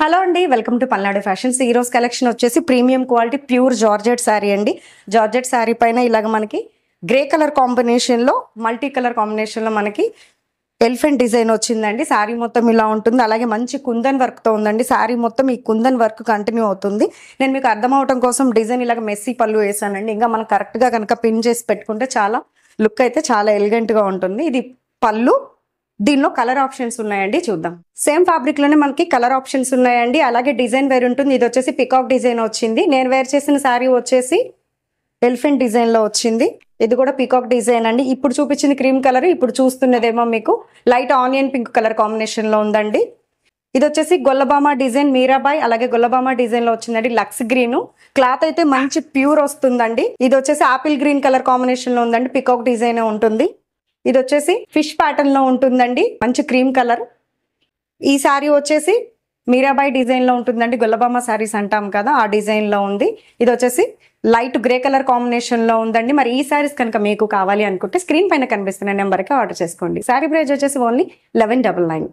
Hello అండి, welcome to Palnadu fashions. ఈ రోజు కలెక్షన్ వచ్చేసి premium quality pure georgette sari అండి. జార్జెట్ శారీ పైన ఇలాగ మనకి గ్రే కలర్ కాంబినేషన్లో మల్టీ కలర్ కాంబినేషన్లో మనకి ఎలిఫెంట్ డిజైన్ వచ్చిందండి. శారీ మొత్తం ఇలా ఉంటుంది. అలాగే మంచి కుందన్ వర్క్తో ఉందండి. శారీ మొత్తం ఈ కుందన్ వర్క్ కంటిన్యూ అవుతుంది. నేను మీకు అర్థం అవడం కోసం డిజైన్ ఇలాగ మెస్సీ పళ్ళు వేసానండి. ఇంకా మనం కరెక్ట్గా కనుక పిన్ చేసి పెట్టుకుంటే చాలా లుక్ అయితే చాలా ఎలిగెంట్గా ఉంటుంది. ఇది పళ్ళు. దీనిలో కలర్ ఆప్షన్స్ ఉన్నాయండి, చూద్దాం. సేమ్ ఫ్యాబ్రిక్ లోనే మనకి కలర్ ఆప్షన్స్ ఉన్నాయండి. అలాగే డిజైన్ వేర్ ఉంటుంది. ఇది వచ్చేసి పికాక్ డిజైన్ వచ్చింది. నేను వేర్ చేసిన శారీ వచ్చేసి ఎలిఫెంట్ డిజైన్ లో వచ్చింది. ఇది కూడా పికాక్ డిజైన్ అండి. ఇప్పుడు చూపించింది క్రీమ్ కలర్, ఇప్పుడు చూస్తున్నదేమో మీకు light onion pink colour combination లో ఉందండి. ఇది వచ్చేసి గొల్లబామ డిజైన్ మీరాబాయ్, అలాగే గొల్లబామ డిజైన్ లో వచ్చిందండి. లక్స్ గ్రీన్ క్లాత్ అయితే మంచి ప్యూర్ వస్తుందండి. ఇది వచ్చేసి ఆపిల్ గ్రీన్ కలర్ కాంబినేషన్ లో ఉందండి. పికాక్ డిజైన్ ఉంటుంది. ఇది వచ్చేసి ఫిష్ ప్యాటర్న్ లో ఉంటుందండి, మంచి క్రీమ్ కలర్. ఈ శారీ వచ్చేసి మీరాబాయి డిజైన్ లో ఉంటుందండి. గొల్లబామ శారీస్ అంటాం కదా, ఆ డిజైన్ లో ఉంది. ఇది వచ్చేసి లైట్ గ్రే కలర్ కాంబినేషన్ లో ఉందండి. మరి ఈ శారీస్ కనుక మీకు కావాలి అనుకుంటే స్క్రీన్ పైన కనిపిస్తున్న నెంబర్కి ఆర్డర్ చేసుకోండి. శారీ ప్రైస్ వచ్చేసి ఓన్లీ 1199.